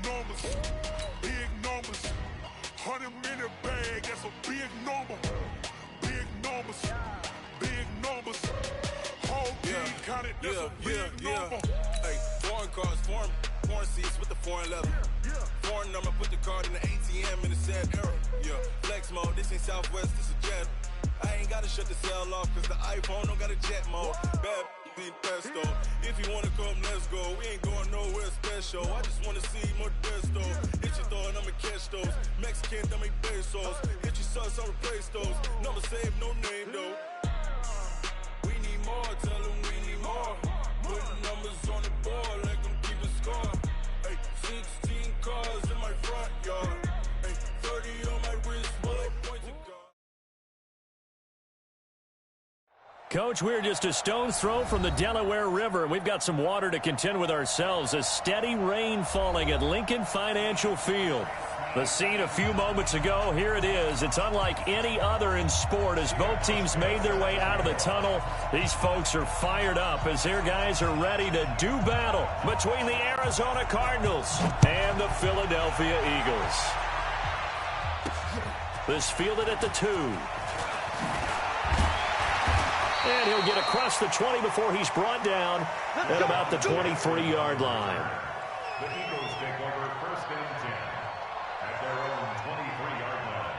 numbers, big numbers. 100-minute bag, that's a big number. Big numbers, big numbers. Whole team counted, that's a big number. Hey, foreign cars, foreign seats with the foreign leather. Foreign number, put the card in the ATM in the sad era. Yeah, flex mode, this ain't Southwest, this a jet. I ain't gotta shut the cell off, cause the iPhone don't got a jet mode. Bad ain't pesto. If you wanna come, let's go. We ain't going nowhere special. I just wanna see more desto. Hit your thought, I'ma catch those. Mexican, dummy pesos. Hit your sus, I'll replace those. Number saved, no name though. We need more, tell them we need more. Putting numbers on the board, like them keep a score. Hey, 16 cars in my front yard. Hey, 30 on my wrist, while I point to God. Coach, we're just a stone's throw from the Delaware River. We've got some water to contend with ourselves. A steady rain falling at Lincoln Financial Field. The scene a few moments ago, here it is. It's unlike any other in sport as both teams made their way out of the tunnel. These folks are fired up as their guys are ready to do battle between the Arizona Cardinals and the Philadelphia Eagles. This fielded at the 2. And he'll get across the 20 before he's brought down at about the 23-yard line. The Eagles take over first and 10 at their own 23-yard line.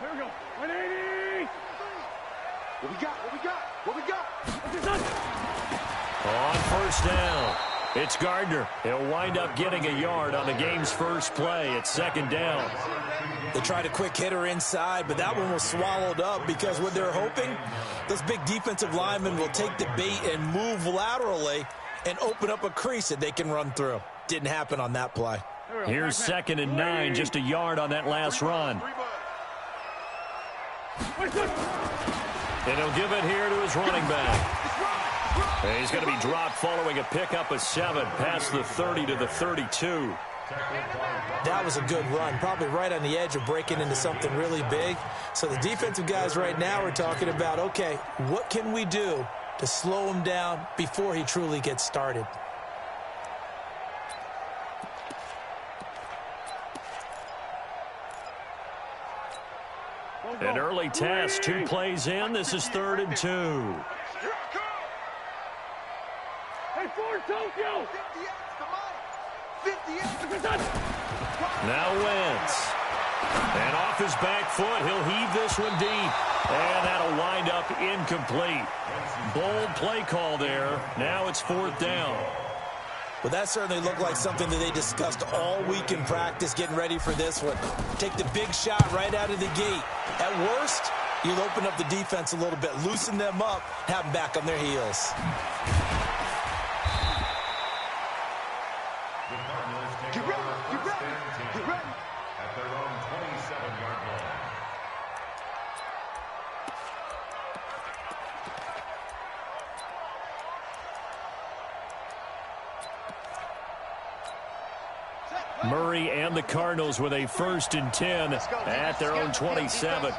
Here we go. 180. What we got? On first down, it's Gardner. He'll wind up getting a yard on the game's first play. It's second down. They tried a quick hitter inside, but that one was swallowed up because what they're hoping, those big defensive linemen will take the bait and move laterally and open up a crease that they can run through. Didn't happen on that play. Here's 2nd and 9, just a yard on that last run. And he'll give it here to his running back. And he's going to be dropped following a pickup of 7 past the 30 to the 32. That was a good run, probably right on the edge of breaking into something really big. So the defensive guys right now are talking about, okay, what can we do to slow him down before he truly gets started? An early task, 2 plays in. This is 3rd and 2. Hey, Ford, Tokyo! 50X, Now Wentz. And off his back foot, he'll heave this one deep. And that'll wind up incomplete. Bold play call there. Now it's 4th down. Well, that certainly looked like something that they discussed all week in practice getting ready for this one. Take the big shot right out of the gate. At worst, you'll open up the defense a little bit, loosen them up, have them back on their heels. The Cardinals take over first and 10 at their own 27-yard line. Murray and the Cardinals with a 1st and 10 at their own 27.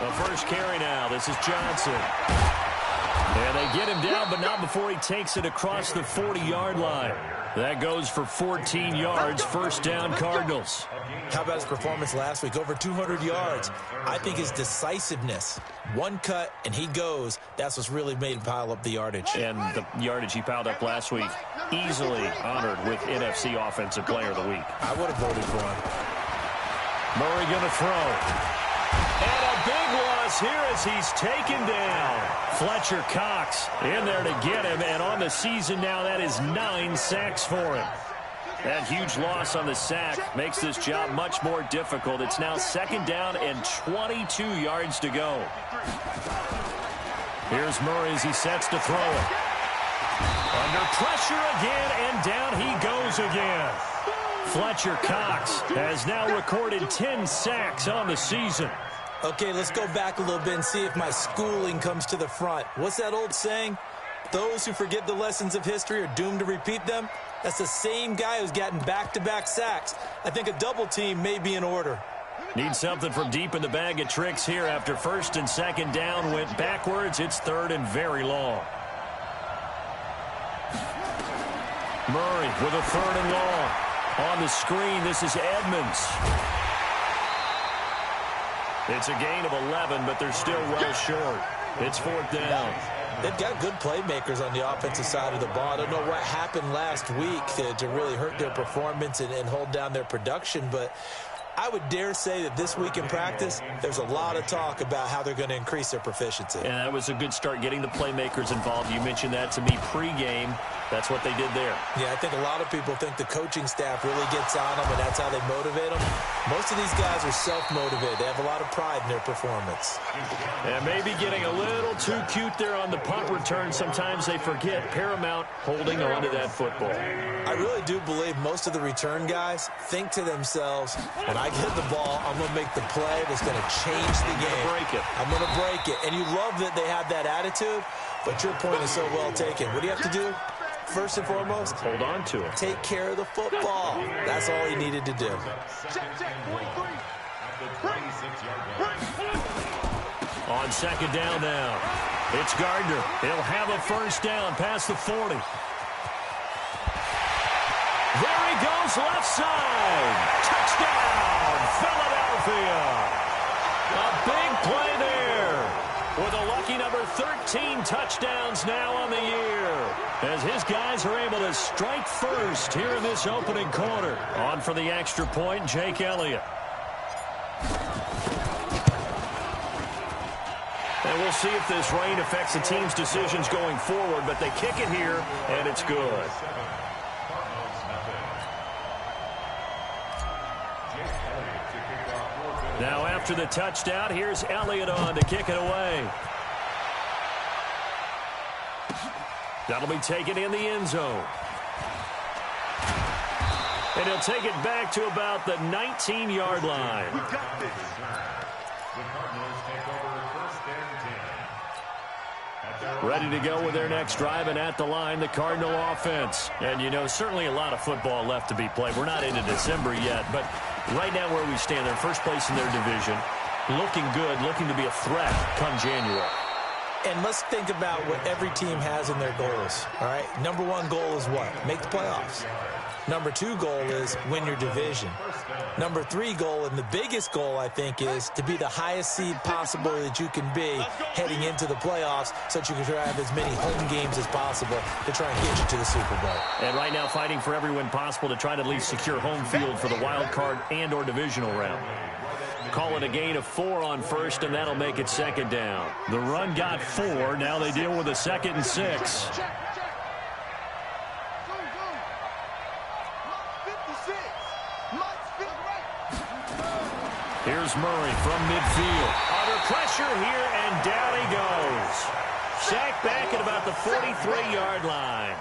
The first carry now. This is Johnson. And they get him down, but not before he takes it across the 40-yard line. That goes for 14 yards. First down, Cardinals. How about his performance last week? Over 200 yards. I think his decisiveness, one cut and he goes, that's what's really made him pile up the yardage. And the yardage he piled up last week, easily honored with NFC Offensive Player of the Week. I would have voted for him. Murray going to throw. And a big loss here as he's taken down. Fletcher Cox in there to get him, and on the season now, that is 9 sacks for him. That huge loss on the sack makes this job much more difficult. It's now 2nd down and 22 yards to go. Here's Murray as he sets to throw it. Under pressure again, and down he goes again. Fletcher Cox has now recorded 10 sacks on the season. Okay, let's go back a little bit and see if my schooling comes to the front. What's that old saying? those who forget the lessons of history are doomed to repeat them, that's the same guy who's gotten back-to-back sacks. I think a double team may be in order. Need something from deep in the bag of tricks here. After first and second down went backwards, it's third and very long. Murray with a third and long. On the screen, this is Edmonds. It's a gain of 11, but they're still well short. It's fourth down. They've got good playmakers on the offensive side of the ball. I don't know what happened last week to really hurt their performance and hold down their production, but I would dare say that this week in practice, there's a lot of talk about how they're going to increase their proficiency. And that was a good start, getting the playmakers involved. You mentioned that to me pregame. That's what they did there. Yeah, I think a lot of people think the coaching staff really gets on them, and that's how they motivate them. Most of these guys are self-motivated. They have a lot of pride in their performance. And maybe getting a little too cute there on the punt return. Sometimes they forget Paramount holding on to that football. I really do believe most of the return guys think to themselves, when I get the ball, I'm going to make the play that's going to change the game. I'm going to break it. And you love that they have that attitude, but your point is so well taken. What do you have to do? First and foremost, hold on to it. Take care of the football. That's all he needed to do. On second down now, it's Gardner. He'll have a first down past the 40. There he goes, left side. Touchdown, Philadelphia. A big play there with a lucky number 13 touchdowns now on the year, as his guys are able to strike first here in this opening quarter. On for the extra point, Jake Elliott. And we'll see if this rain affects the team's decisions going forward, but they kick it here, and it's good. Now after the touchdown, here's Elliott on to kick it away. That'll be taken in the end zone. And he'll take it back to about the 19-yard line. The Cardinals take over first and 10. Ready to go with their next drive, and at the line, the Cardinal offense. And, you know, certainly a lot of football left to be played. We're not into December yet, but right now where we stand, they're first place in their division, looking good, looking to be a threat come January. And let's think about what every team has in their goals, all right? Number one goal is what? Make the playoffs. Number two goal is win your division. Number three goal, and the biggest goal, I think, is to be the highest seed possible that you can be heading into the playoffs so that you can have as many home games as possible to try and get you to the Super Bowl. And right now fighting for every win possible to try to at least secure home field for the wild card and or divisional round. Call it a gain of 4 on first, and that'll make it second down. The run got 4. Now they deal with a 2nd and 6. Here's Murray from midfield. Under pressure here, and down he goes. Sacked back at about the 43-yard line.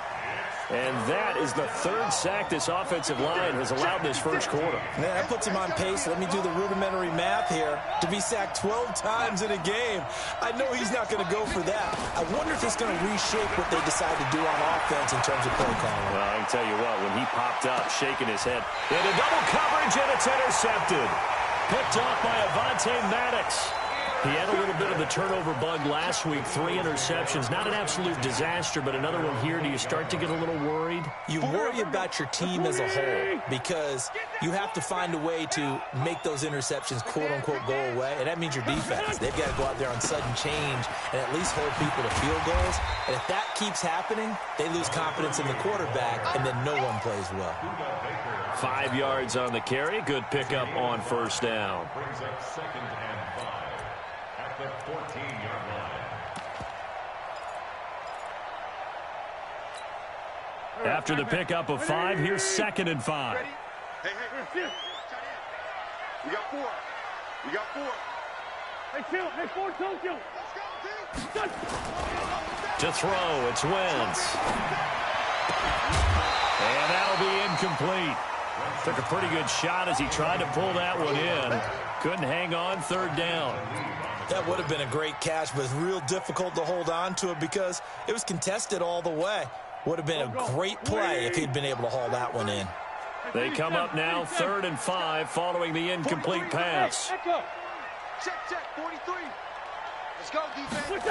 And that is the third sack this offensive line has allowed this first quarter. Man, that puts him on pace. Let me do the rudimentary math here. To be sacked 12 times in a game, I know he's not going to go for that. I wonder if it's going to reshape what they decide to do on offense in terms of play calling. Well, I can tell you what, when he popped up, shaking his head, into double coverage, and it's intercepted. Picked off by Avonte Maddox. He had a little bit of the turnover bug last week, 3 interceptions. Not an absolute disaster, but another one here. Do you start to get a little worried? You worry about your team as a whole because you have to find a way to make those interceptions, quote-unquote, go away, and that means your defense. They've got to go out there on sudden change and at least hold people to field goals. And if that keeps happening, they lose confidence in the quarterback, and then no one plays well. 5 yards on the carry. Good pickup on first down. Brings up 2nd and 5 at the 14-yard line. After the pickup of 5, here's 2nd and 5. Hey, we got 4. We got 4. Hey, chill. Hey, 4 Tokyo. Let's go, team. To throw, it's Wentz. And that'll be incomplete. Took a pretty good shot as he tried to pull that one in. Couldn't hang on, third down. That would have been a great catch, but it's real difficult to hold on to it because it was contested all the way. Would have been a great play if he'd been able to haul that one in. They come up now 3rd and 5 following the incomplete pass. Check, 43. Let's go, defense.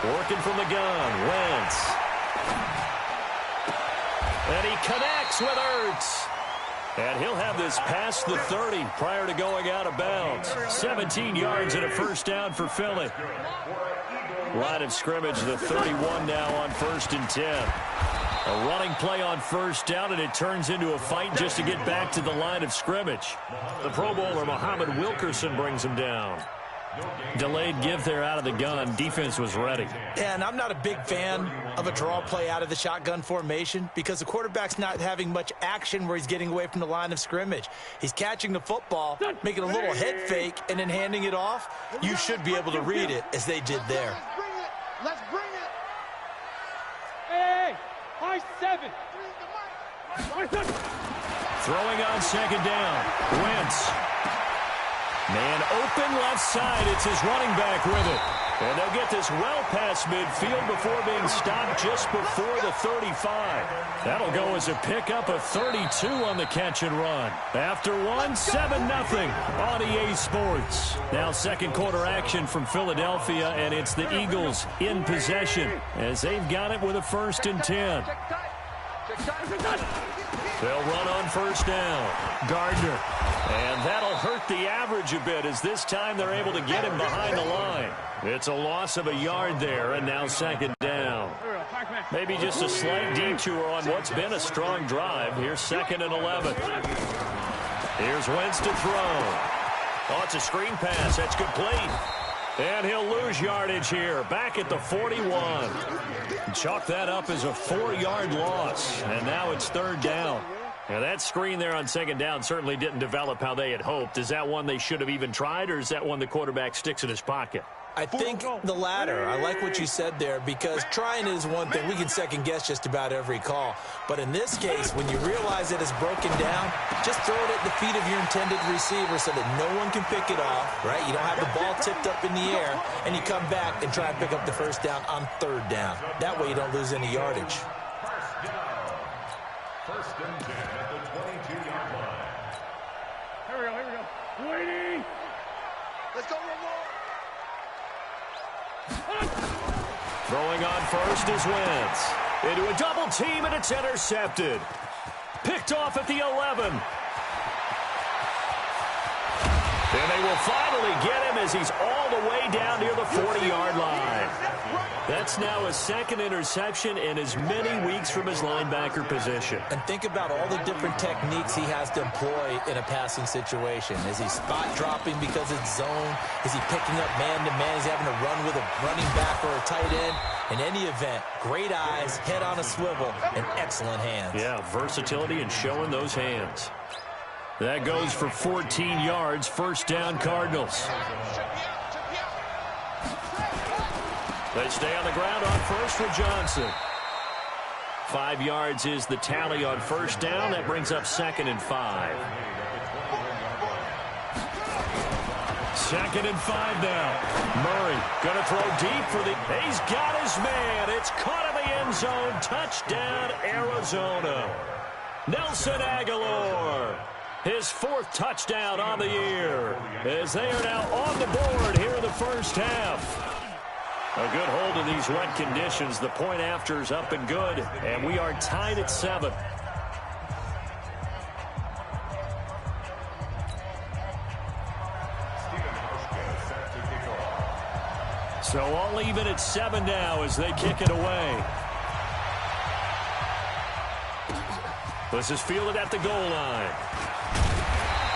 Working from the gun, Wentz. And he connects with Ertz. And he'll have this past the 30 prior to going out of bounds. 17 yards and a first down for Philly. Line of scrimmage, the 31 now on 1st and 10. A running play on first down, and it turns into a fight just to get back to the line of scrimmage. The Pro Bowler, Muhammad Wilkerson, brings him down. Delayed give there out of the gun. Defense was ready. And I'm not a big fan of a draw play out of the shotgun formation because the quarterback's not having much action where he's getting away from the line of scrimmage. He's catching the football, making a little head fake, and then handing it off. You should be able to read it as they did there. Let's bring it. Hey, high 7. Throwing on 2nd down. Wentz. Man open left side. It's his running back with it. And they'll get this well past midfield before being stopped just before the 35. That'll go as a pickup of 32 on the catch and run. After one, 7-0 on EA Sports. Now second quarter action from Philadelphia, and it's the Eagles in possession as they've got it with a 1st and 10. They'll run on first down. Gardner. And that'll hurt the average a bit as this time they're able to get him behind the line. It's a loss of a yard there, and now 2nd down. Maybe just a slight detour on what's been a strong drive. Here's 2nd and 11. Here's Wentz to throw. Oh, it's a screen pass. That's complete. And he'll lose yardage here. Back at the 41. Chalk that up as a 4-yard loss. And now it's 3rd down. Now that screen there on 2nd down certainly didn't develop how they had hoped. Is that one they should have even tried, or is that one the quarterback sticks in his pocket? I think the latter. I like what you said there because trying is one thing. We can second guess just about every call. But in this case, when you realize that it's broken down, just throw it at the feet of your intended receiver so that no one can pick it off, right? You don't have the ball tipped up in the air, and you come back and try and pick up the 1st down on 3rd down. That way you don't lose any yardage. 1st and 10 at the 22-yard line. Here we go. Waiting. Let's go, Ramon. Throwing on first is Wentz. Into a double team, and it's intercepted. Picked off at the 11. And they will finally get him as he's all the way down near the 40-yard line. That's now his 2nd interception in as many weeks from his linebacker position. And think about all the different techniques he has to employ in a passing situation. Is he spot dropping because it's zone? Is he picking up man-to-man? Is he having to run with a running back or a tight end? In any event, great eyes, head on a swivel, and excellent hands. Yeah, versatility and showing those hands. That goes for 14 yards, 1st down Cardinals. They stay on the ground on first with Johnson. 5 yards is the tally on 1st down. That brings up 2nd and 5. 2nd and 5 now. Murray going to throw deep for the... He's got his man. It's caught in the end zone. Touchdown, Arizona. Nelson Aguilar. His 4th touchdown on the year as they are now on the board here in the first half. A good hold in these wet conditions. The point after is up and good, and we are tied at 7. So all even at 7 now as they kick it away. This is fielded at the goal line.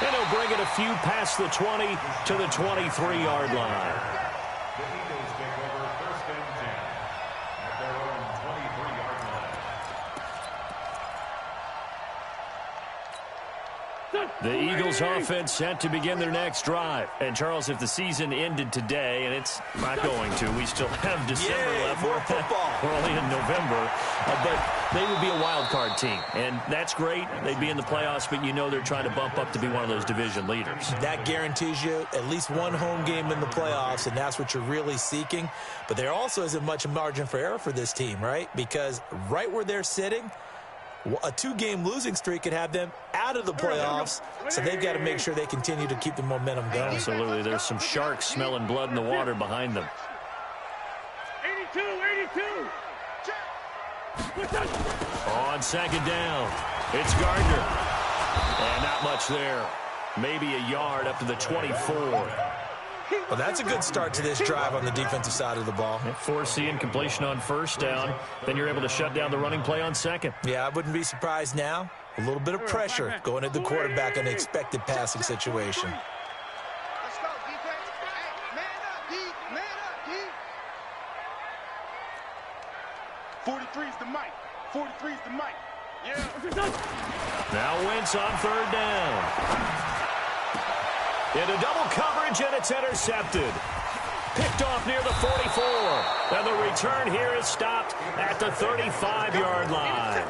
And he'll bring it a few past the 20 to the 23-yard line. The Eagles take over 1st and 10 at their own 23-yard line. The Eagles offense set to begin their next drive. And, Charles, if the season ended today, and it's not going to, we still have December left. More football. We're only in November. But they would be a wild card team. And that's great. They'd be in the playoffs, but you know they're trying to bump up to be one of those division leaders. That guarantees you at least one home game in the playoffs, and that's what you're really seeking. But there also isn't much margin for error for this team, right? Because right where they're sitting, a 2-game losing streak could have them out of the playoffs, so they've got to make sure they continue to keep the momentum going. Absolutely. There's some sharks smelling blood in the water behind them. 82. On second down, it's Gardner. And not much there. Maybe a yard up to the 24. Well, that's a good start to this drive on the defensive side of the ball. Forcing completion on first down. Then you're able to shut down the running play on second. Yeah, I wouldn't be surprised now. A little bit of pressure going at the quarterback in an expected passing situation. Let's go, defense. Hey, man up, D. Man up, D. 43's the mic. 43's the mic. Yeah. Now Wentz on third down. Into double coverage, and it's intercepted. Picked off near the 44. And the return here is stopped at the 35-yard line.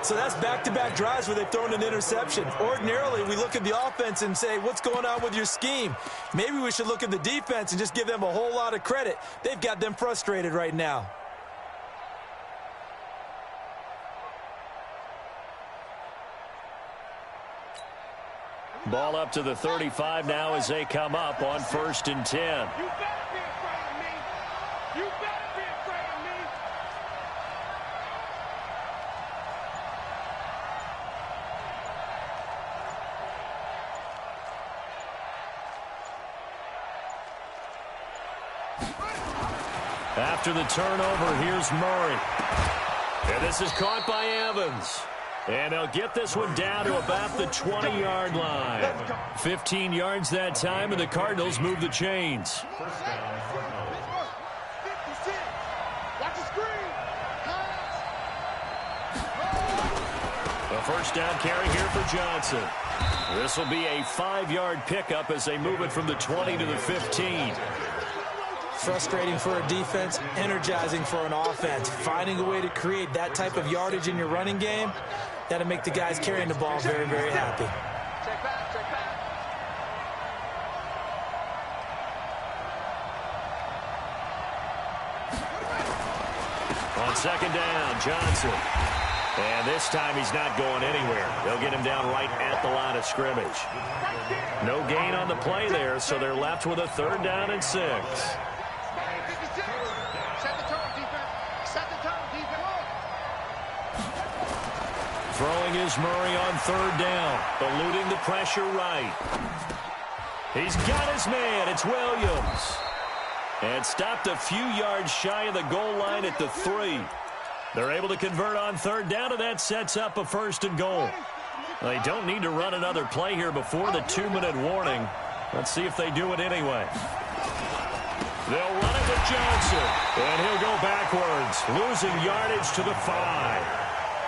So that's back-to-back drives where they've thrown an interception. Ordinarily, we look at the offense and say, what's going on with your scheme? Maybe we should look at the defense and just give them a whole lot of credit. They've got them frustrated right now. Ball up to the 35 now as they come up on 1st and 10. You better be afraid of me. You better be afraid of me. After the turnover, here's Murray. And this is caught by Evans. And they'll get this one down to about the 20-yard line. 15 yards that time, and the Cardinals move the chains. Watch the screen. A first down carry here for Johnson. This will be a 5-yard pickup as they move it from the 20 to the 15. Frustrating for a defense, energizing for an offense. Finding a way to create that type of yardage in your running game, that'll make the guys carrying the ball very, very happy. Check back, check back. On second down, Johnson. And this time he's not going anywhere. They'll get him down right at the line of scrimmage. No gain on the play there, so they're left with a 3rd down and 6. Throwing is Murray on 3rd down, eluding the pressure right. He's got his man. It's Williams. And stopped a few yards shy of the goal line at the 3. They're able to convert on 3rd down, and that sets up a 1st and goal. They don't need to run another play here before the 2-minute warning. Let's see if they do it anyway. They'll run it with Johnson, and he'll go backwards, losing yardage to the 5.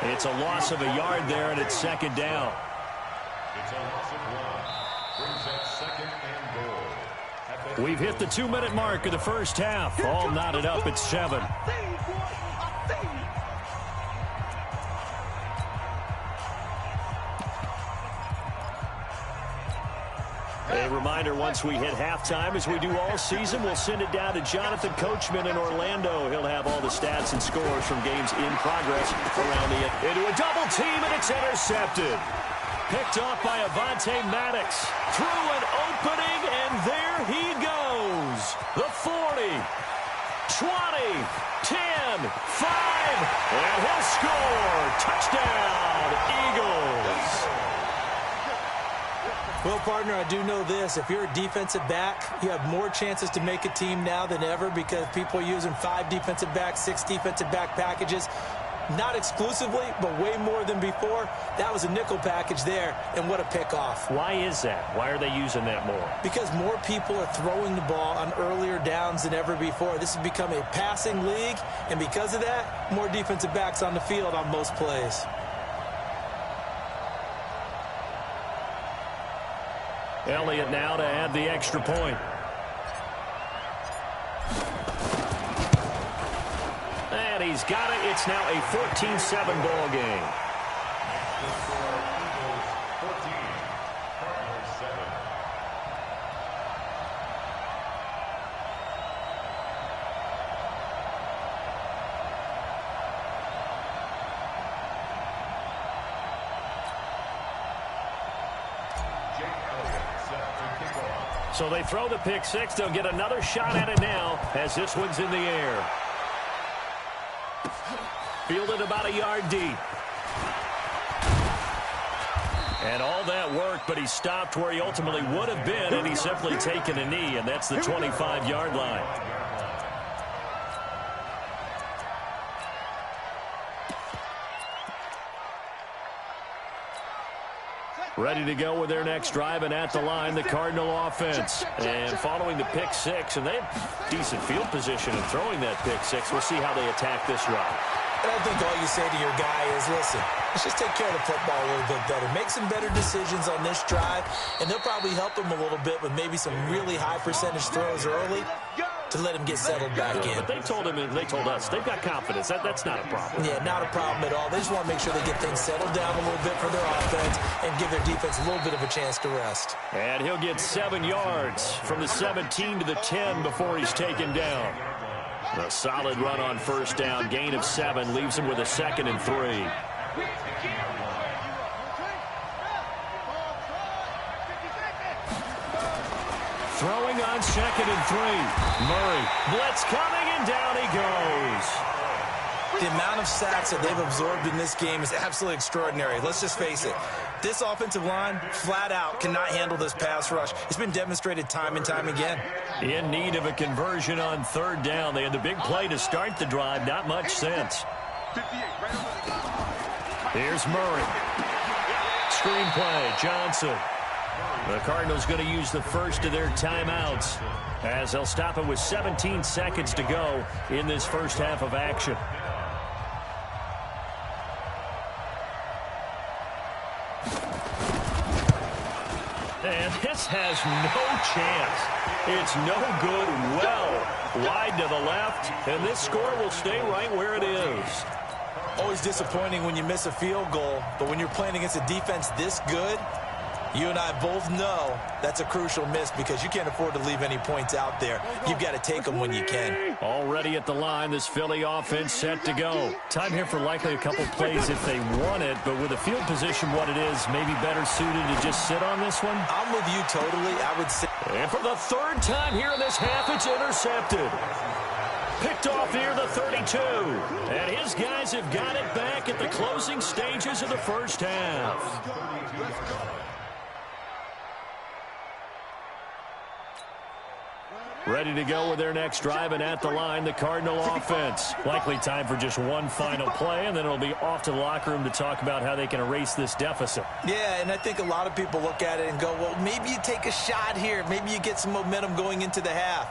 It's a loss of a yard there, and it's 2nd down. It's a loss of 1. Brings up 2nd and goal. We've hit the 2-minute mark of the first half. All knotted up at 7. A reminder, once we hit halftime, as we do all season, we'll send it down to Jonathan Coachman in Orlando. He'll have all the stats and scores from games in progress around the end. Into a double team, and it's intercepted. Picked off by Avonte Maddox. Through an opening, and there he goes. The 40, 20, 10, 5, and he'll score. Touchdown, Eagles. Well, partner, I do know this. If you're a defensive back, you have more chances to make a team now than ever because people are using 5 defensive backs, 6 defensive back packages. Not exclusively, but way more than before. That was a nickel package there, and what a pickoff. Why is that? Why are they using that more? Because more people are throwing the ball on earlier downs than ever before. This has become a passing league, and because of that, more defensive backs on the field on most plays. Elliott now to add the extra point. And he's got it. It's now a 14-7 ball game. So they throw the pick six. They'll get another shot at it now as this one's in the air. Fielded about a yard deep. And all that work, but he stopped where he ultimately would have been, and he's simply taken a knee, and that's the 25-yard line. Ready to go with their next drive, and at the line, the Cardinal offense. And following the pick six, and they have decent field position in throwing that pick six. We'll see how they attack this drive. And I think all you say to your guy is, listen, let's just take care of the football a little bit better. Make some better decisions on this drive, and they'll probably help him a little bit with maybe some really high percentage throws early to let him get settled back in. But they told him, and they told us, they've got confidence. That's not a problem. Yeah, not a problem at all. They just want to make sure they get things settled down a little bit for their offense and give their defense a little bit of a chance to rest. And he'll get 7 yards from the 17 to the 10 before he's taken down. A solid run on first down, gain of 7, leaves him with a 2nd and 3. Throwing on 2nd and 3. Murray, blitz coming, and down he goes. The amount of sacks that they've absorbed in this game is absolutely extraordinary. Let's just face it. This offensive line, flat out, cannot handle this pass rush. It's been demonstrated time and time again. In need of a conversion on 3rd down. They had the big play to start the drive. Not much sense. Here's Murray. Screenplay, Johnson. The Cardinals going to use the first of their timeouts as they'll stop it with 17 seconds to go in this first half of action. And this has no chance. It's no good. Well wide to the left, and this score will stay right where it is. Always disappointing when you miss a field goal, but when you're playing against a defense this good, you and I both know that's a crucial miss because you can't afford to leave any points out there. You've got to take them when you can. Already at the line, this Philly offense set to go. Time here for likely a couple plays if they want it, but with the field position what it is, maybe better suited to just sit on this one? I'm with you totally. I would say. And for the 3rd time here in this half, it's intercepted. Picked off near the 32. And his guys have got it back at the closing stages of the first half. Ready to go with their next drive, and at the line, the Cardinal offense. Likely time for just one final play, and then it'll be off to the locker room to talk about how they can erase this deficit. Yeah, and I think a lot of people look at it and go, well, maybe you take a shot here. Maybe you get some momentum going into the half.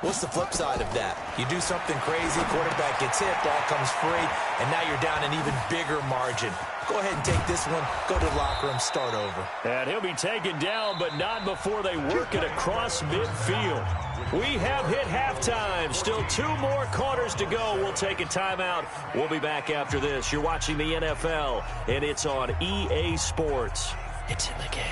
What's the flip side of that? You do something crazy, quarterback gets hit, ball comes free, and now you're down an even bigger margin. Go ahead and take this one, go to the locker room, start over. And he'll be taken down, but not before they work it across midfield. We have hit halftime. Still 2 more quarters to go. We'll take a timeout. We'll be back after this. You're watching the NFL, and it's on EA Sports. It's in the game.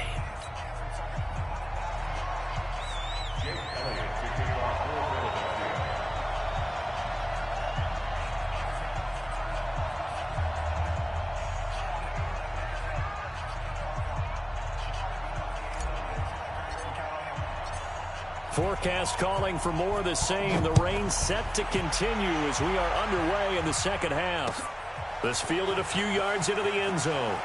Forecast calling for more of the same. The rain set to continue as we are underway in the second half. This fielded a few yards into the end zone.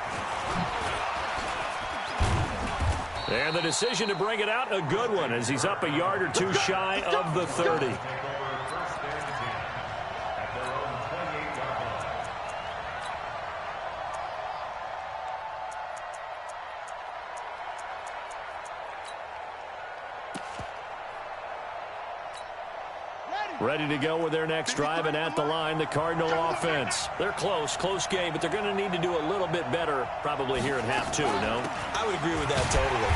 And the decision to bring it out, a good one, as he's up a yard or 2 shy of the 30. Ready to go with their next drive, and at the line, the Cardinal offense. They're close game, but they're going to need to do a little bit better probably here in half 2, no? I would agree with that totally.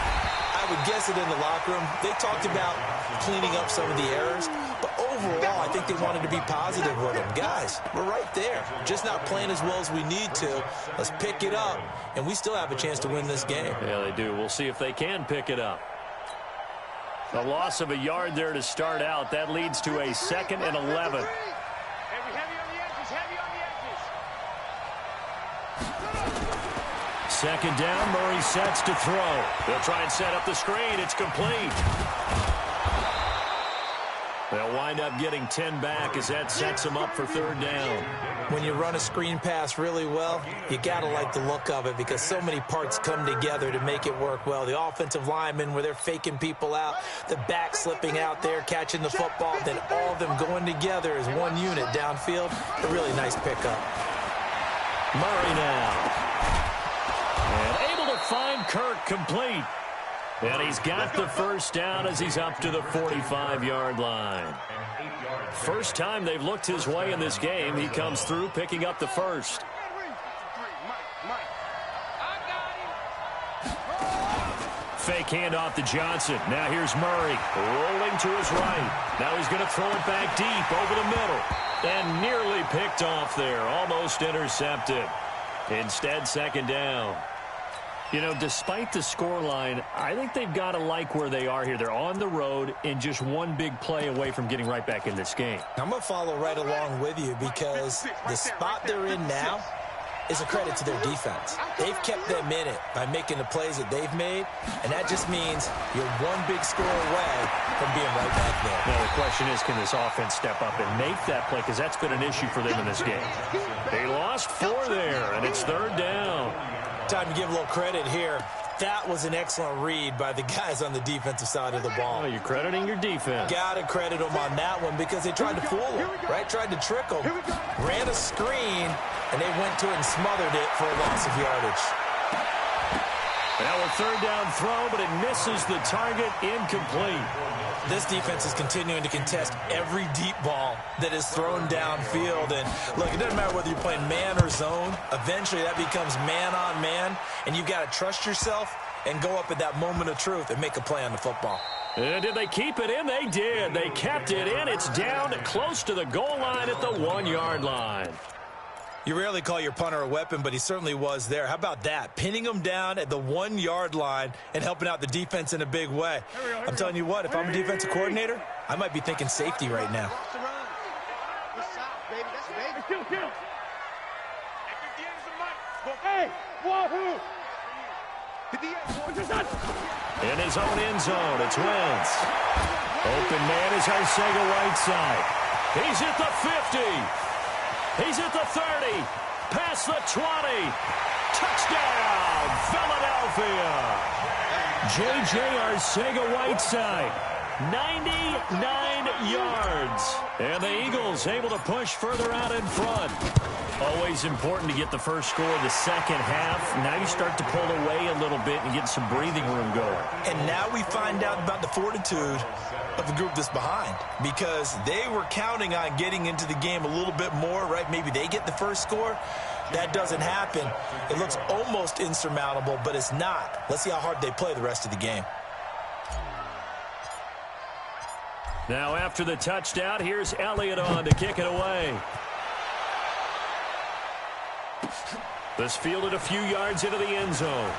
I I would guess it in the locker room. They talked about cleaning up some of the errors, but overall, I think they wanted to be positive with them. Guys, we're right there. Just not playing as well as we need to. Let's pick it up, and we still have a chance to win this game. Yeah, they do. We'll see if they can pick it up. A loss of a yard there to start out. That leads to a 2nd and 11. Second down, Murray sets to throw. They'll try and set up the screen. It's complete. They'll wind up getting 10 back as that sets them up for 3rd down. When you run a screen pass really well, you got to like the look of it because so many parts come together to make it work well. The offensive linemen where they're faking people out, the back slipping out there, catching the football, then all of them going together as one unit downfield. A really nice pickup. Murray now. And able to find Kirk complete. And he's got the first down as he's up to the 45-yard line. First time they've looked his way in this game. He comes through picking up the first. Fake handoff to Johnson. Now here's Murray rolling to his right. Now he's going to throw it back deep over the middle. And nearly picked off there. Almost intercepted. Instead, 2nd down. You know, despite the scoreline, I think they've got to like where they are here. They're on the road and just one big play away from getting right back in this game. I'm going to follow right along with you because the spot they're in now is a credit to their defense. They've kept them in it by making the plays that they've made, and that just means you're one big score away from being right back there. Now, the question is, can this offense step up and make that play? Because that's been an issue for them in this game. They lost 4 there, and it's 3rd down. Time to give a little credit here. That was an excellent read by the guys on the defensive side of the ball. Oh, you're crediting your defense. Got to credit them on that one because they tried to fool them, right? Tried to trick them. Ran a screen, and they went to it and smothered it for a loss of yardage. Now a 3rd down throw, but it misses the target. Incomplete. This defense is continuing to contest every deep ball that is thrown downfield. And, look, it doesn't matter whether you're playing man or zone. Eventually, that becomes man-on-man, and you've got to trust yourself and go up at that moment of truth and make a play on the football. And did they keep it in? They did. They kept it in. It's down close to the goal line at the 1-yard line. You rarely call your punter a weapon, but he certainly was there. How about that? Pinning him down at the 1-yard line and helping out the defense in a big way. I'm telling you what, if I'm a defensive coordinator, I might be thinking safety right now. In his own end zone, it's Wentz. Open man is Arcega-Whiteside. He's at the 50. He's at the 30, past the 20. Touchdown, Philadelphia. J.J. Arcega-Whiteside, 99 yards. And the Eagles able to push further out in front. Always important to get the first score of the second half. Now you start to pull away a little bit and get some breathing room going. And now we find out about the fortitude of the group that's behind because they were counting on getting into the game a little bit more, right? Maybe they get the first score. That doesn't happen. It looks almost insurmountable, but it's not. Let's see how hard they play the rest of the game. Now after the touchdown, here's Elliott on to kick it away. This fielded a few yards into the end zone.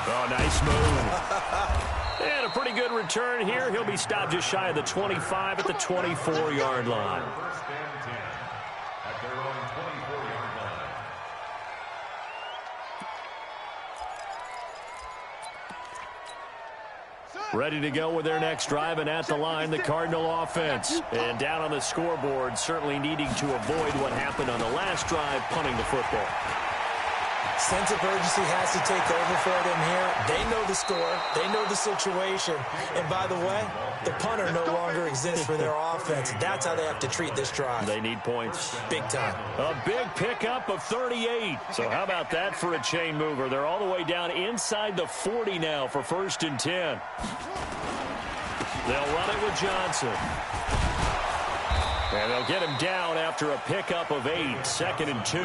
Oh, nice move. And a pretty good return here. He'll be stopped just shy of the 25 at the 24-yard line. First and 10 at their own 24-yard line. Ready to go with their next drive, and at the line, the Cardinal offense. And down on the scoreboard, certainly needing to avoid what happened on the last drive, punting the football. Sense of urgency has to take over for them here. They know the score. They know the situation. And by the way, the punter no longer exists for their offense. That's how they have to treat this drive. They need points. Big time. A big pickup of 38. So how about that for a chain mover? They're all the way down inside the 40 now for 1st and 10. They'll run it with Johnson. And they'll get him down after a pickup of 8. 2nd and 2.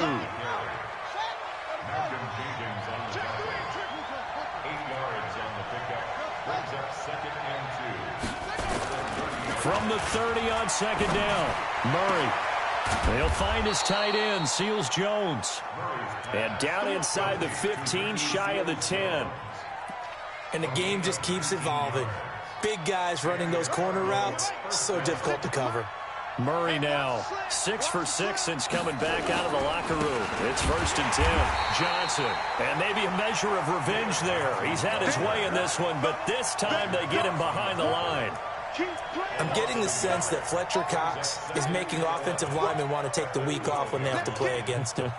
from the 30 on second down. Murray. He'll find his tight end, Seals Jones. And down inside the 15, shy of the 10. And the game just keeps evolving. Big guys running those corner routes, so difficult to cover. Murray now, 6 for 6 since coming back out of the locker room. It's 1st and 10. Johnson, and maybe a measure of revenge there. He's had his way in this one, but this time they get him behind the line. I'm getting the sense that Fletcher Cox is making offensive linemen want to take the week off when they have to play against him.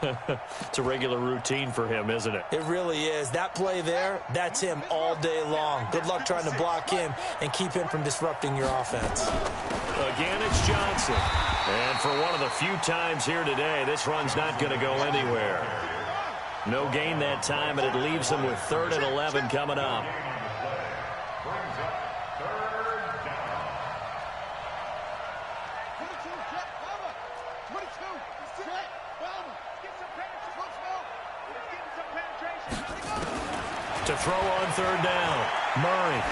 It's a regular routine for him, isn't it? It really is. That play there, that's him all day long. Good luck trying to block him and keep him from disrupting your offense. Again, it's Johnson. And for one of the few times here today, this run's not going to go anywhere. No gain that time, and it leaves them with 3rd and 11 coming up. To throw on 3rd down, Murray.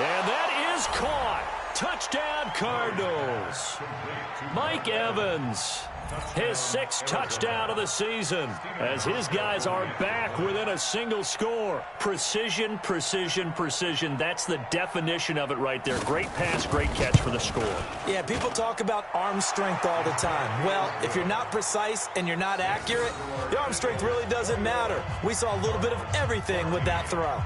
And that is caught. Touchdown, Cardinals. Mike Evans, his 6th touchdown of the season, as his guys are back within a single score. Precision, precision, precision. That's the definition of it right there. Great pass, great catch for the score. Yeah, people talk about arm strength all the time. Well, if you're not precise and you're not accurate, the arm strength really doesn't matter. We saw a little bit of everything with that throw.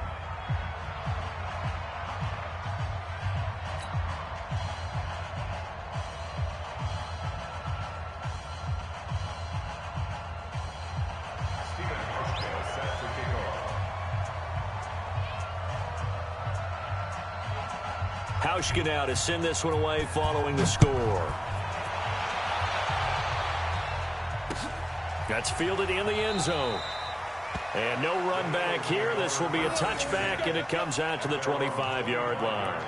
Hauschka now to send this one away following the score. That's fielded in the end zone. And no run back here. This will be a touchback, and it comes out to the 25-yard line.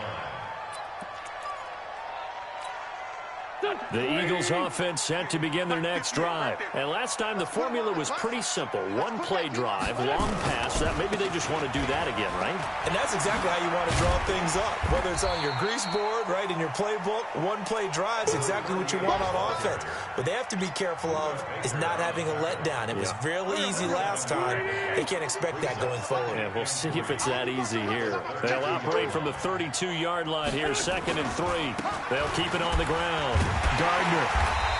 The Eagles offense set to begin their next drive. And last time the formula was pretty simple. One-play drive, long pass. That maybe they just want to do that again, right? And that's exactly how you want to draw things up. Whether it's on your grease board, right, in your playbook, one-play drive is exactly what you want on offense. What they have to be careful of is not having a letdown. It was real easy last time. They can't expect that going forward. Yeah, we'll see if it's that easy here. They'll operate from the 32-yard line here, 2nd and 3. They'll keep it on the ground. Gardner,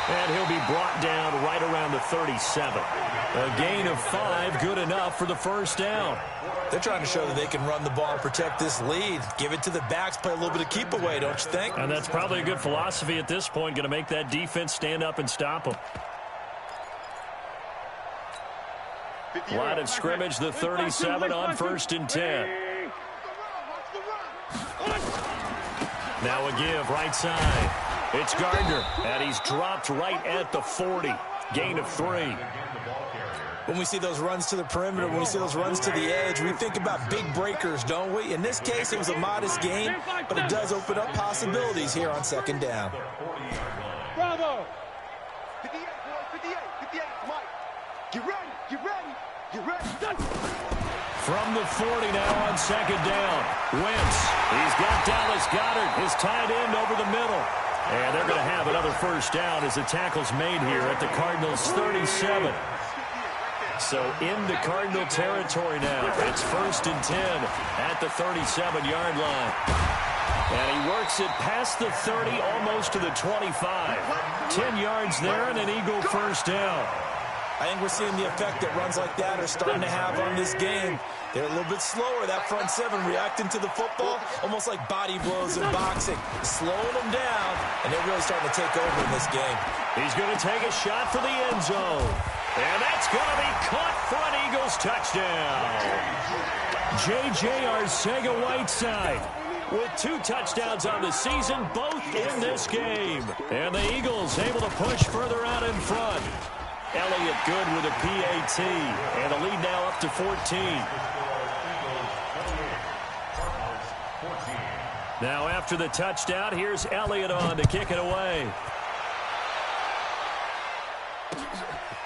and he'll be brought down right around the 37. A gain of 5, good enough for the 1st down. They're trying to show that they can run the ball and protect this lead. Give it to the backs, play a little bit of keep away, don't you think? And that's probably a good philosophy at this point, going to make that defense stand up and stop them. Line of scrimmage, the 37 on 1st and 10. Now a give, right side. It's Gardner, and he's dropped right at the 40. Gain of 3. When we see those runs to the perimeter, when we see those runs to the edge, we think about big breakers, don't we? In this case, it was a modest gain, but it does open up possibilities here on 2nd down. Bravo! 58, boy, 58, Mike. Get ready, get ready, get ready. From the 40 now on 2nd down. Wentz, he's got Dallas Goedert, his tight end over the middle. And they're going to have another 1st down as the tackle's made here at the Cardinals' 37. So into Cardinal territory now. It's 1st and 10 at the 37-yard line. And he works it past the 30, almost to the 25. 10 yards there and an Eagle 1st down. I think we're seeing the effect that runs like that are starting to have on this game. They're a little bit slower, that front 7, reacting to the football, almost like body blows in boxing, slowing them down, and they're really starting to take over in this game. He's going to take a shot for the end zone. And that's going to be caught for an Eagles touchdown. J.J. Arcega-Whiteside with 2 touchdowns on the season, both in this game. And the Eagles able to push further out in front. Elliott good with a PAT, and the lead now up to 14. Now after the touchdown, here's Elliott on to kick it away.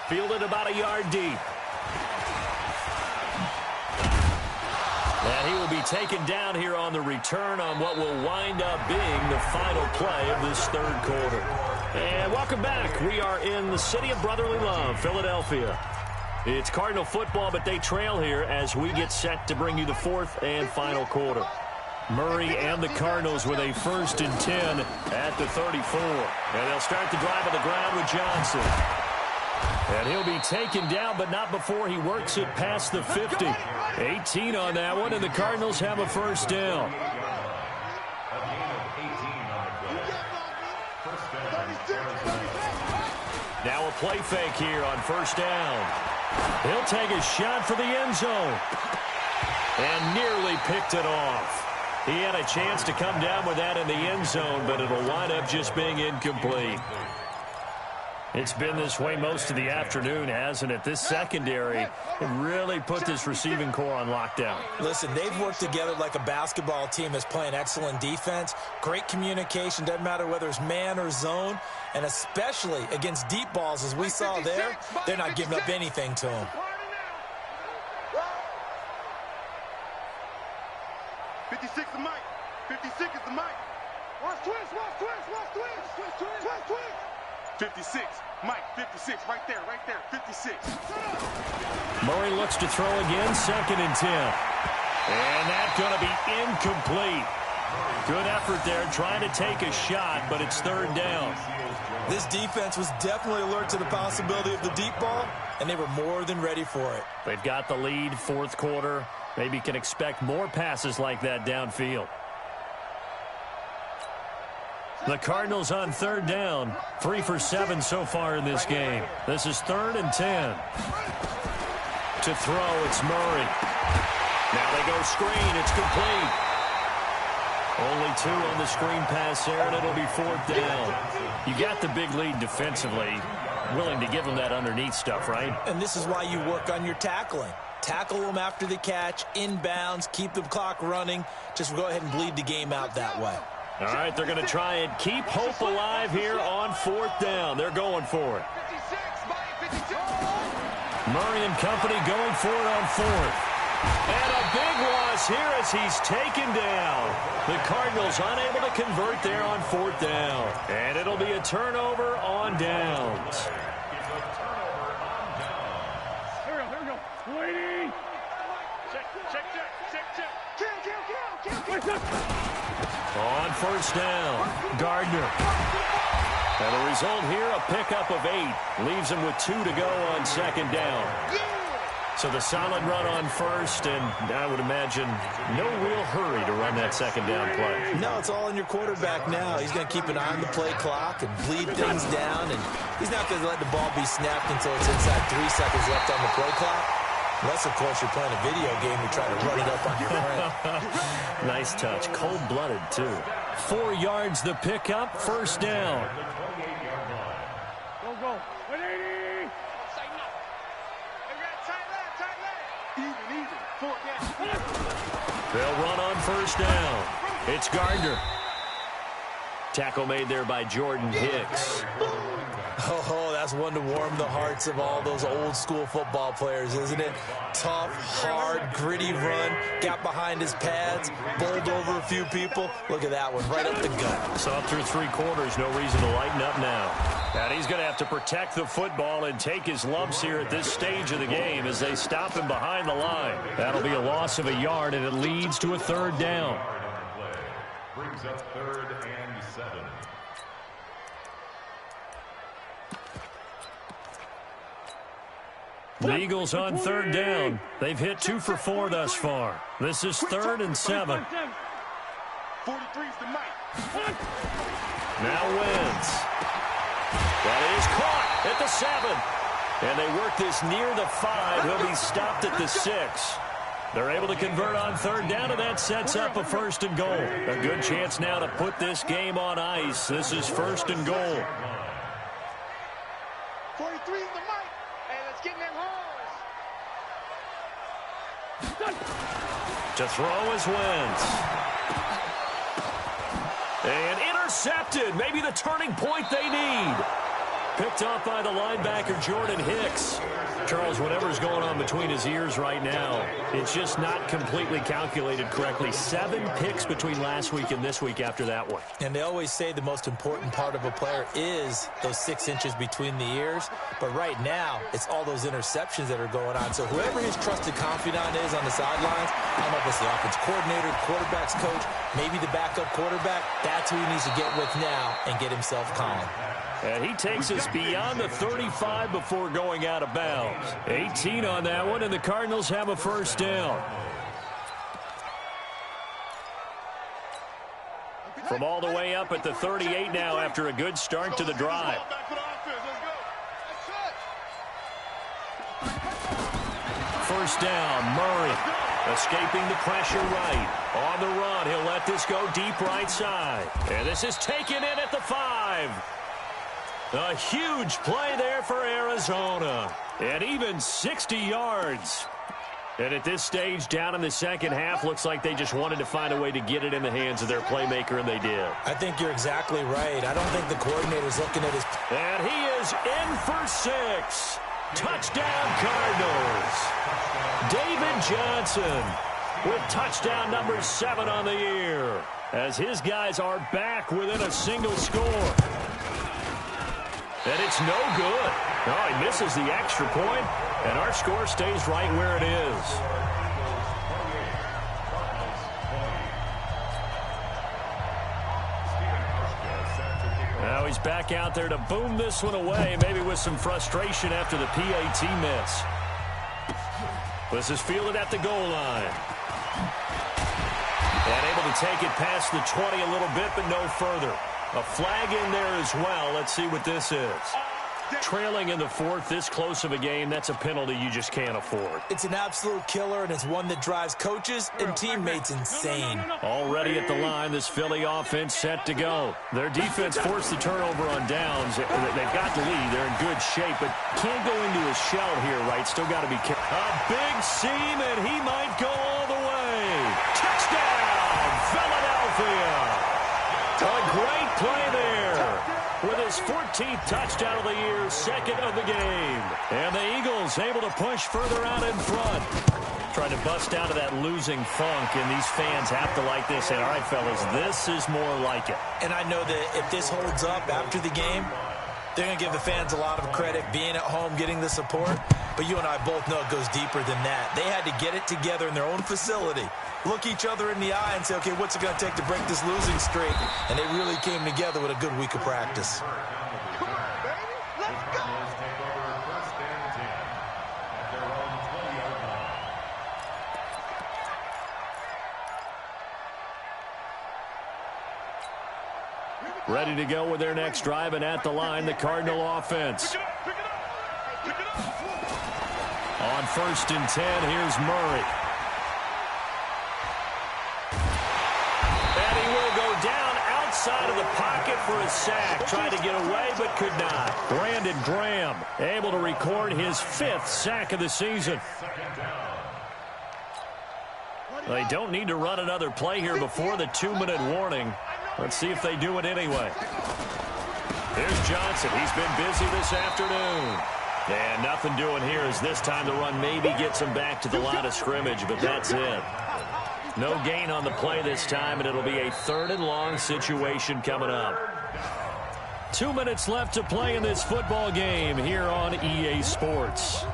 Fielded about a yard deep. And he will be taken down here on the return on what will wind up being the final play of this third quarter. And welcome back. We are in the city of brotherly love, Philadelphia. It's Cardinal football, but they trail here as we get set to bring you the fourth and final quarter. Murray and the Cardinals with a 1st and 10 at the 34. And they'll start the drive on the ground with Johnson. And he'll be taken down, but not before he works it past the 50. 18 on that one, and the Cardinals have a 1st down. Now a play fake here on 1st down. He'll take a shot for the end zone. And nearly picked it off. He had a chance to come down with that in the end zone, but it'll wind up just being incomplete. It's been this way most of the afternoon, hasn't it? This secondary really put this receiving core on lockdown. Listen, they've worked together like a basketball team that's playing excellent defense. Great communication, doesn't matter whether it's man or zone. And especially against deep balls, as we saw there, they're not giving up anything to them. 56 is Mike. 56 is the Mike. Watch twist, watch twist, watch twist. Twist, twist. 56. Mike, 56. Right there, 56. Murray looks to throw again, 2nd and 10. And that's going to be incomplete. Good effort there, trying to take a shot, but it's 3rd down. This defense was definitely alert to the possibility of the deep ball, and they were more than ready for it. They've got the lead, 4th quarter. Maybe can expect more passes like that downfield. The Cardinals on 3rd down. 3 for 7 so far in this game. This is 3rd and 10. To throw, it's Murray. Now they go screen. It's complete. Only 2 on the screen pass there, and it'll be 4th down. You got the big lead defensively. Willing to give them that underneath stuff, right? And this is why you work on your tackling. Tackle them after the catch, inbounds, keep the clock running. Just go ahead and bleed the game out that way. All right, they're going to try and keep hope alive here on 4th down. They're going for it. Murray and company going for it on 4th. And a big loss here as he's taken down. The Cardinals unable to convert there on 4th down. And it'll be a turnover on downs. Here we go. Waiting. Check. Kill. On 1st down, Gardner. And the result here, a pickup of 8. Leaves him with 2 to go on 2nd down. So the solid run on 1st, and I would imagine no real hurry to run that 2nd down play. No, it's all on your quarterback now. He's going to keep an eye on the play clock and bleed things down, and he's not going to let the ball be snapped until it's inside 3 seconds left on the play clock. Unless, of course, you're playing a video game and trying to run it up on your friend. Nice touch. Cold-blooded, too. 4 yards the pickup. 1st down. Go. 180. Even. 4 down. They'll run on 1st down. It's Gardner. Tackle made there by Jordan Hicks. Oh, that's one to warm the hearts of all those old-school football players, isn't it? Tough, hard, gritty run. Got behind his pads, bowled over a few people. Look at that one, right up the gut. So up through 3 quarters, no reason to lighten up now. And he's going to have to protect the football and take his lumps here at this stage of the game as they stop him behind the line. That'll be a loss of a yard, and it leads to a 3rd down. Brings up 3rd and 7. The Eagles on 3rd down. They've hit 2 for 4 thus far. This is 3rd and 7. 43's the Mike. Now wins. That is caught at the 7. And they work this near the 5. He'll be stopped at the 6. They're able to convert on 3rd down, and that sets up a 1st and goal. A good chance now to put this game on ice. This is 1st and goal. 43's the Mike. Hey, let's get in them holes. To throw is Wentz. And intercepted. Maybe the turning point they need. Picked off by the linebacker, Jordan Hicks. Charles, whatever's going on between his ears right now, it's just not completely calculated correctly. 7 picks between last week and this week after that one. And they always say the most important part of a player is those 6 inches between the ears. But right now, it's all those interceptions that are going on. So whoever his trusted confidant is on the sidelines, I don't know if it's the offense coordinator, quarterback's coach, maybe the backup quarterback, that's who he needs to get with now and get himself calm. And he takes us beyond the 35 before going out of bounds. 18 on that one, and the Cardinals have a first down. From all the way up at the 38 now after a good start to the drive. First down, Murray. Escaping the pressure right. On the run, he'll let this go deep right side. And this is taken in at the 5. A huge play there for Arizona. And even 60 yards. And at this stage, down in the second half, looks like they just wanted to find a way to get it in the hands of their playmaker, and they did. I think you're exactly right. I don't think the coordinator's looking at his... And he is in for 6. Touchdown, Cardinals. David Johnson with touchdown number 7 on the year, as his guys are back within a single score. And it's no good. Oh, he misses the extra point, and our score stays right where it is. Now he's back out there to boom this one away, maybe with some frustration after the PAT miss. This is fielded at the goal line. And able to take it past the 20 a little bit, but no further. A flag in there as well. Let's see what this is. Trailing in the 4th, this close of a game, that's a penalty you just can't afford. It's an absolute killer, and it's one that drives coaches and teammates insane. Already at the line, this Philly offense set to go. Their defense forced the turnover on downs. They've got the lead. They're in good shape, but can't go into a shell here, right? Still got to be careful. A big seam, and he might go all the way. Touchdown, Philadelphia. A great play there with his 14th touchdown of the year, 2nd of the game. And the Eagles able to push further out in front. Trying to bust out of that losing funk, and these fans have to like this. And all right, fellas, this is more like it. And I know that if this holds up after the game, they're going to give the fans a lot of credit being at home, getting the support. But you and I both know it goes deeper than that. They had to get it together in their own facility, look each other in the eye and say, okay, what's it going to take to break this losing streak? And they really came together with a good week of practice. Ready to go with their next drive, and at the line, the Cardinal offense. On 1st and 10, here's Murray. And he will go down outside of the pocket for a sack. Tried to get away, but could not. Brandon Graham able to record his 5th sack of the season. They don't need to run another play here before the 2-minute warning. Let's see if they do it anyway. Here's Johnson. He's been busy this afternoon. And nothing doing here as this time the run maybe gets him back to the line of scrimmage, but that's it. No gain on the play this time, and it'll be a 3rd and long situation coming up. 2 minutes left to play in this football game here on EA Sports.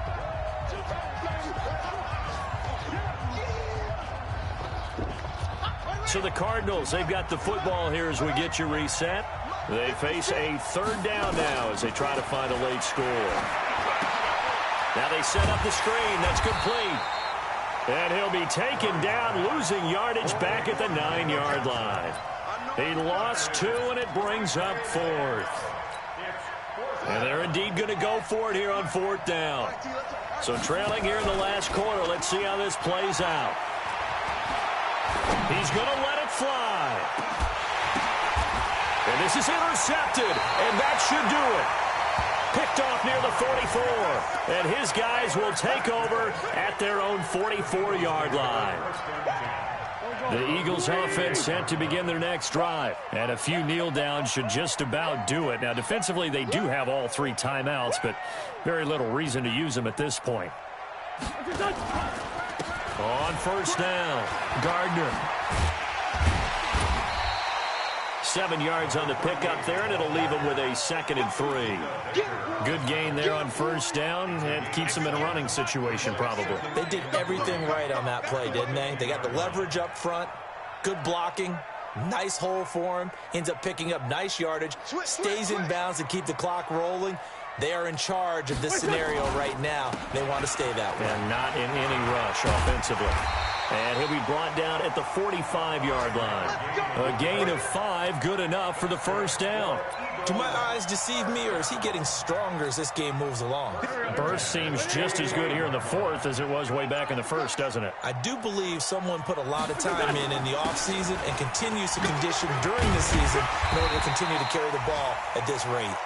So the Cardinals, they've got the football here as we get you reset. They face a 3rd down now as they try to find a late score. Now they set up the screen. That's complete. And he'll be taken down, losing yardage back at the 9-yard line. He lost 2, and it brings up 4th. And they're indeed going to go for it here on 4th down. So trailing here in the last quarter. Let's see how this plays out. He's going to let it fly. And this is intercepted, and that should do it. Picked off near the 44, and his guys will take over at their own 44-yard line. The Eagles offense set to begin their next drive. And a few kneel downs should just about do it. Now, defensively, they do have all 3 timeouts, but very little reason to use them at this point. On first down, Gardner. 7 yards on the pickup there, and it'll leave him with a 2nd and 3. Good gain there on first down. It keeps them in a running situation, probably. They did everything right on that play, didn't they? They got the leverage up front, good blocking, nice hole for him, ends up picking up nice yardage, stays in bounds to keep the clock rolling. They are in charge of this scenario right now. They want to stay that way. And not in any rush offensively. And he'll be brought down at the 45-yard line. A gain of 5, good enough for the first down. Do my eyes deceive me, or is he getting stronger as this game moves along? Burst seems just as good here in the 4th as it was way back in the 1st, doesn't it? I do believe someone put a lot of time in the offseason and continues to condition during the season in order to continue to carry the ball at this rate.